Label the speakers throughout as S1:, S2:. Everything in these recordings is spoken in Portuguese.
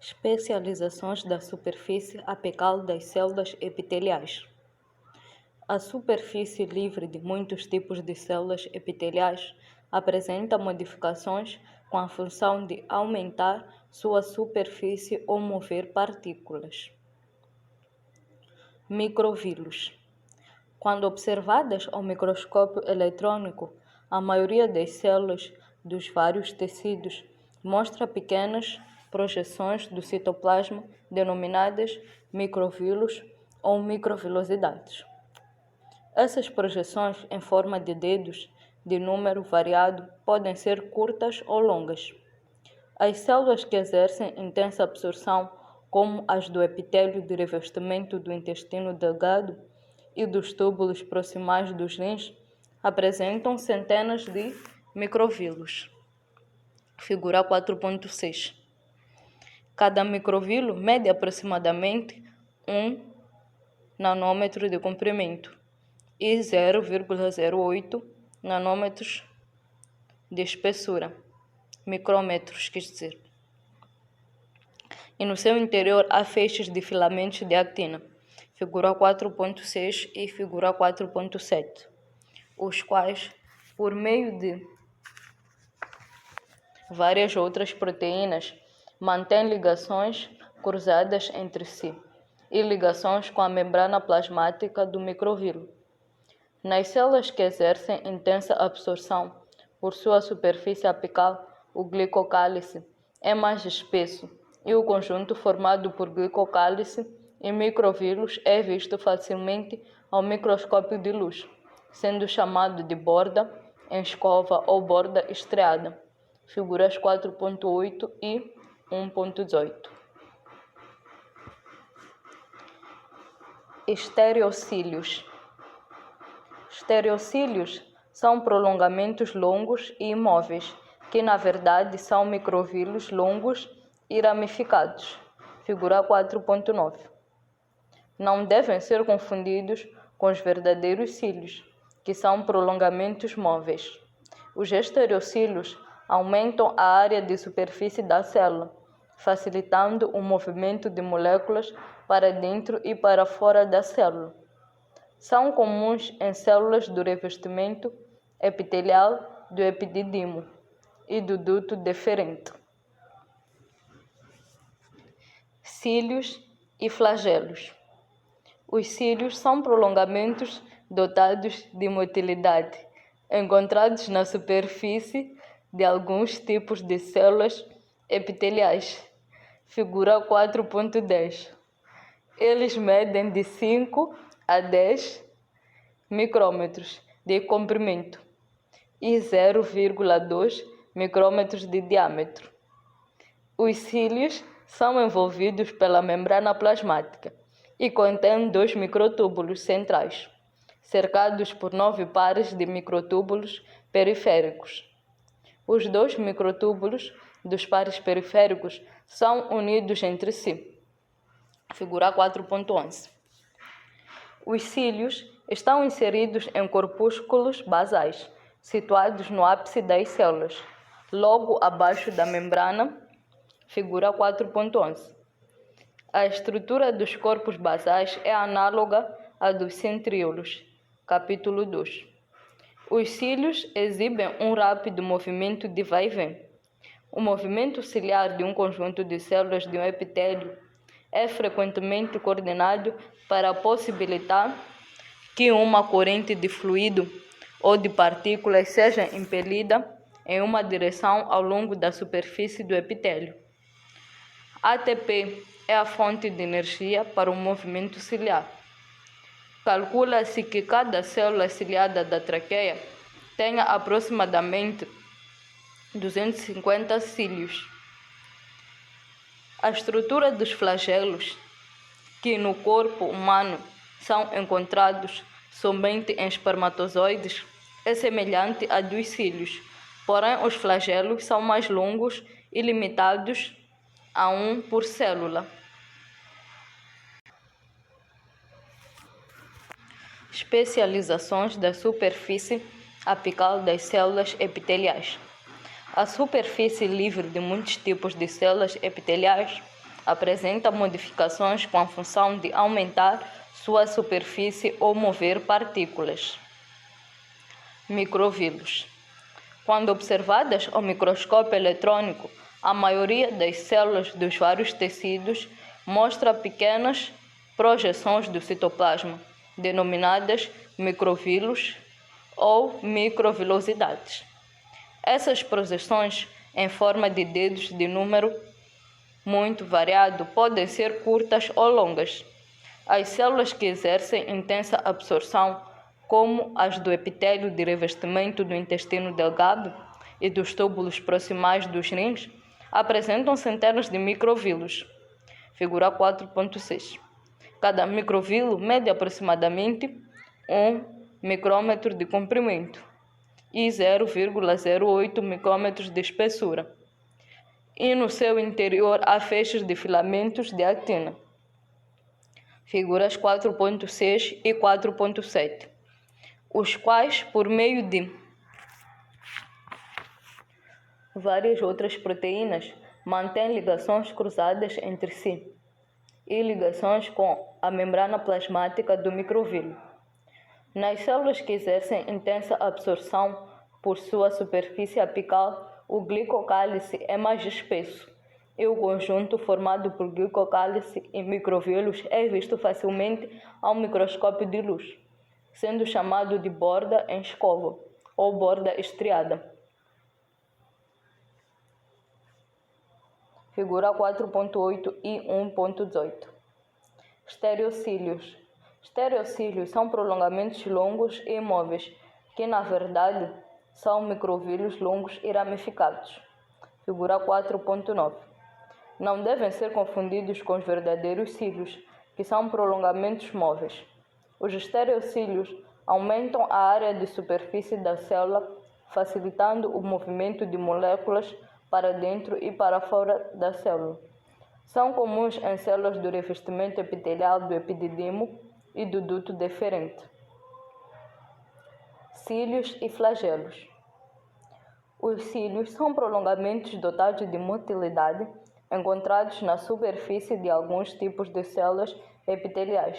S1: Especializações da superfície apical das células epiteliais. A superfície livre de muitos tipos de células epiteliais apresenta modificações com a função de aumentar sua superfície ou mover partículas. Microvílulos. Quando observadas ao microscópio eletrônico, a maioria das células dos vários tecidos mostra pequenas projeções do citoplasma denominadas microvílulos ou microvilosidades. Essas projeções em forma de dedos de número variado podem ser curtas ou longas. As células que exercem intensa absorção, como as do epitélio de revestimento do intestino delgado e dos túbulos proximais dos rins, apresentam centenas de microvílulos. Figura 4.6. Cada microvilo mede aproximadamente 1 nanômetro de comprimento e 0,08 nanômetros de espessura, micrômetros, quer dizer. E no seu interior há feixes de filamentos de actina, figura 4.6 e figura 4.7, os quais, por meio de várias outras proteínas, mantêm ligações cruzadas entre si e ligações com a membrana plasmática do microvilo. Nas células que exercem intensa absorção por sua superfície apical, o glicocálice é mais espesso e o conjunto formado por glicocálice e microvílulos é visto facilmente ao microscópio de luz, sendo chamado de borda em escova ou borda estriada, figuras 4.8 e 1.18. Estereocílios. Estereocílios são prolongamentos longos e imóveis, que na verdade são microvílulos longos e ramificados, figura 4.9. Não devem ser confundidos com os verdadeiros cílios, que são prolongamentos móveis. Os estereocílios aumentam a área de superfície da célula, facilitando o movimento de moléculas para dentro e para fora da célula. São comuns em células do revestimento epitelial do epididimo e do duto deferente. Cílios e flagelos. Os cílios são prolongamentos dotados de motilidade, encontrados na superfície de alguns tipos de células epiteliais, figura 4.10. Eles medem de 5 a 10 micrômetros de comprimento e 0,2 micrômetros de diâmetro. Os cílios são envolvidos pela membrana plasmática e contêm 2 microtúbulos centrais, cercados por 9 pares de microtúbulos periféricos. Os 2 microtúbulos dos pares periféricos são unidos entre si, figura 4.11. Os cílios estão inseridos em corpúsculos basais, situados no ápice das células, logo abaixo da membrana, figura 4.11. A estrutura dos corpos basais é análoga à dos centríolos, capítulo 2. Os cílios exibem um rápido movimento de vai e vem. O movimento ciliar de um conjunto de células de um epitélio é frequentemente coordenado para possibilitar que uma corrente de fluido ou de partículas seja impelida em uma direção ao longo da superfície do epitélio. ATP é a fonte de energia para o movimento ciliar. Calcula-se que cada célula ciliada da traqueia tenha aproximadamente 250 cílios. A estrutura dos flagelos, que no corpo humano são encontrados somente em espermatozoides, é semelhante à dos cílios, porém os flagelos são mais longos e limitados a 1 por célula. Especializações da superfície apical das células epiteliais. A superfície livre de muitos tipos de células epiteliais Apresenta modificações com a função de aumentar sua superfície ou mover partículas. Microvírus. Quando observadas ao microscópio eletrônico, a maioria das células dos vários tecidos mostra pequenas projeções do citoplasma, denominadas microvílulos ou microvilosidades. Essas projeções, em forma de dedos de número muito variado, podem ser curtas ou longas. As células que exercem intensa absorção, como as do epitélio de revestimento do intestino delgado e dos túbulos proximais dos rins, apresentam centenas de microvílulos. Figura 4.6. Cada microvilo mede aproximadamente 1 micrômetro de comprimento e 0,08 micrômetros de espessura. E no seu interior há feixes de filamentos de actina. Figuras 4.6 e 4.7, os quais, por meio de várias outras proteínas, mantêm ligações cruzadas entre si e ligações com a membrana plasmática do microvilo. Nas células que exercem intensa absorção por sua superfície apical, o glicocálice é mais espesso e o conjunto formado por glicocálice e microvílulos é visto facilmente ao microscópio de luz, sendo chamado de borda em escova ou borda estriada. Figura 4.8 e 1.18. Estereocílios. Estereocílios são prolongamentos longos e imóveis, que na verdade são microvílulos longos e ramificados. Figura 4.9. Não devem ser confundidos com os verdadeiros cílios, que são prolongamentos móveis. Os estereocílios aumentam a área de superfície da célula, facilitando o movimento de moléculas para dentro e para fora da célula. São comuns em células do revestimento epitelial do epididimo e do duto deferente. Cílios e flagelos. Os cílios são prolongamentos dotados de motilidade encontrados na superfície de alguns tipos de células epiteliais.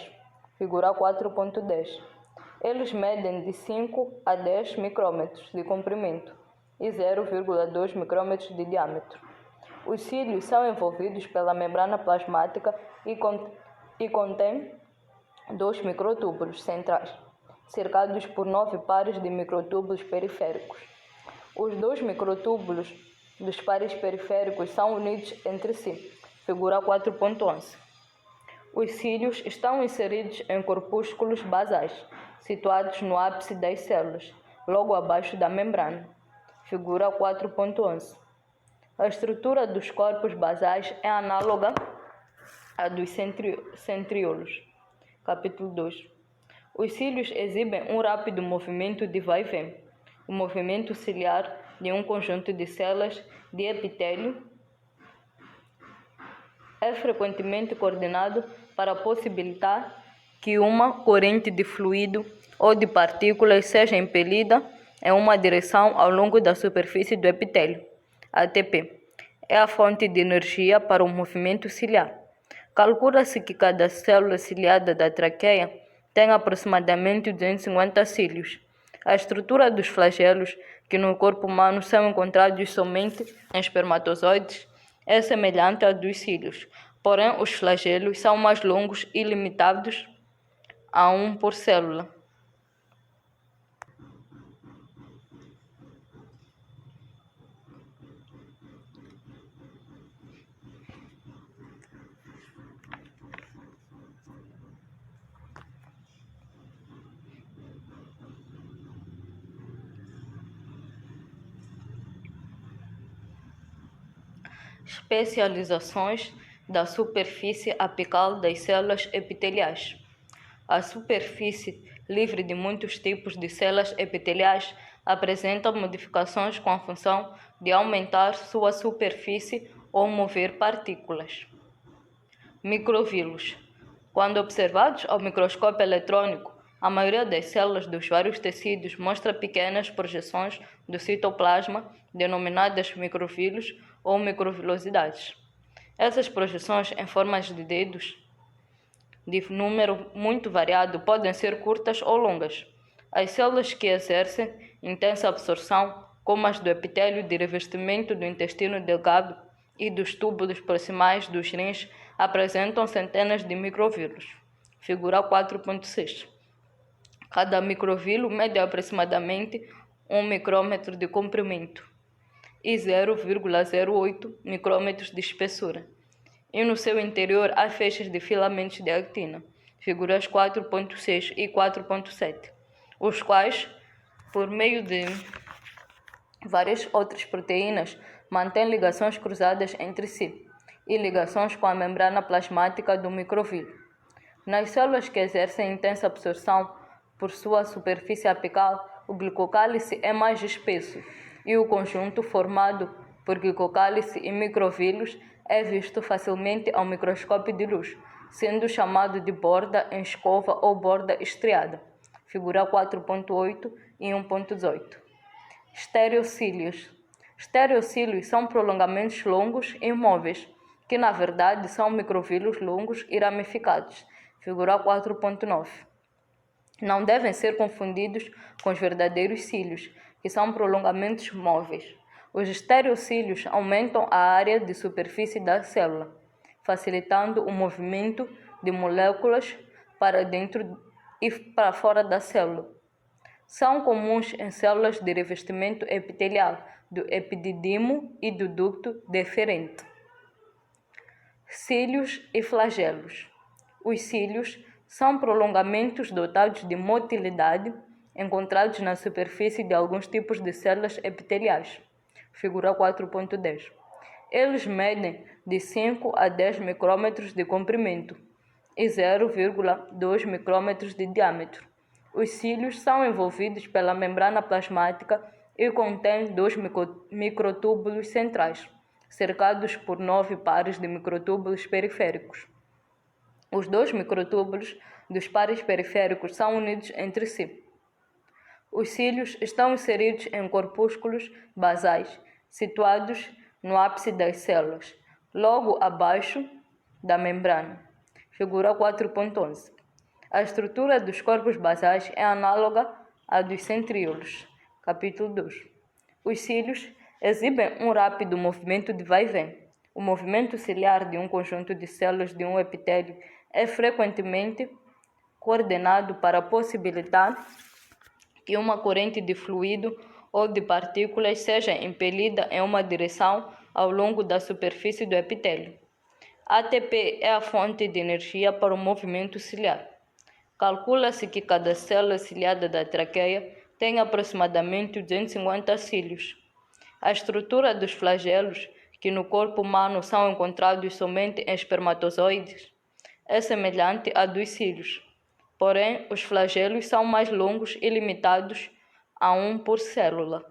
S1: Figura 4.10. Eles medem de 5 a 10 micrômetros de comprimento e 0,2 micrômetros de diâmetro. Os cílios são envolvidos pela membrana plasmática e contêm 2 microtúbulos centrais, cercados por 9 pares de microtúbulos periféricos. Os 2 microtúbulos dos pares periféricos são unidos entre si. Figura 4.11. Os cílios estão inseridos em corpúsculos basais, situados no ápice das células, logo abaixo da membrana. Figura 4.11. A estrutura dos corpos basais é análoga à dos centríolos. Capítulo 2. Os cílios exibem um rápido movimento de vai-vém. O movimento ciliar de um conjunto de células de epitélio é frequentemente coordenado para possibilitar que uma corrente de fluido ou de partículas seja impelida em uma direção ao longo da superfície do epitélio. ATP é a fonte de energia para o movimento ciliar. Calcula-se que cada célula ciliada da traqueia tem aproximadamente 250 cílios. A estrutura dos flagelos, que no corpo humano são encontrados somente em espermatozoides, é semelhante à dos cílios, porém os flagelos são mais longos e limitados a 1 por célula. Especializações da superfície apical das células epiteliais. A superfície, livre de muitos tipos de células epiteliais, apresenta modificações com a função de aumentar sua superfície ou mover partículas. Microvílulos. Quando observados ao microscópio eletrônico, a maioria das células dos vários tecidos mostra pequenas projeções do citoplasma, denominadas microvílulos ou microvilosidades. Essas projeções em formas de dedos de número muito variado podem ser curtas ou longas. As células que exercem intensa absorção, como as do epitélio de revestimento do intestino delgado e dos túbulos proximais dos rins, apresentam centenas de microvírus. Figura 4.6. Cada microvírus mede aproximadamente 1 micrômetro de comprimento e 0,08 micrômetros de espessura. E no seu interior há feixes de filamentos de actina, figuras 4.6 e 4.7, os quais, por meio de várias outras proteínas, mantêm ligações cruzadas entre si e ligações com a membrana plasmática do microvírus. Nas células que exercem intensa absorção por sua superfície apical, o glicocálice é mais espesso e o conjunto formado por glicocálice e microvírus é visto facilmente ao microscópio de luz, sendo chamado de borda em escova ou borda estriada. Figura 4.8 e 1.18. Estereocílios. Estereocílios são prolongamentos longos e imóveis, que na verdade são microvírus longos e ramificados. Figura 4.9. Não devem ser confundidos com os verdadeiros cílios, que são prolongamentos móveis. Os estereocílios aumentam a área de superfície da célula, facilitando o movimento de moléculas para dentro e para fora da célula. São comuns em células de revestimento epitelial do epididimo e do ducto deferente. Cílios e flagelos. Os cílios são prolongamentos dotados de motilidade encontrados na superfície de alguns tipos de células epiteliais. Figura 4.10. Eles medem de 5 a 10 micrômetros de comprimento e 0,2 micrômetros de diâmetro. Os cílios são envolvidos pela membrana plasmática e contêm 2 microtúbulos centrais, cercados por 9 pares de microtúbulos periféricos. Os 2 microtúbulos dos pares periféricos são unidos entre si. Os cílios estão inseridos em corpúsculos basais, situados no ápice das células, logo abaixo da membrana. Figura 4.11. A estrutura dos corpos basais é análoga à dos centríolos. Capítulo 2. Os cílios exibem um rápido movimento de vai e vem. O movimento ciliar de um conjunto de células de um epitélio é frequentemente coordenado para possibilitar que uma corrente de fluido ou de partículas seja impelida em uma direção ao longo da superfície do epitélio. ATP é a fonte de energia para o movimento ciliar. Calcula-se que cada célula ciliada da traqueia tem aproximadamente 250 cílios. A estrutura dos flagelos, que no corpo humano são encontrados somente em espermatozoides, é semelhante à dos cílios. Porém, os flagelos são mais longos e limitados a 1 por célula.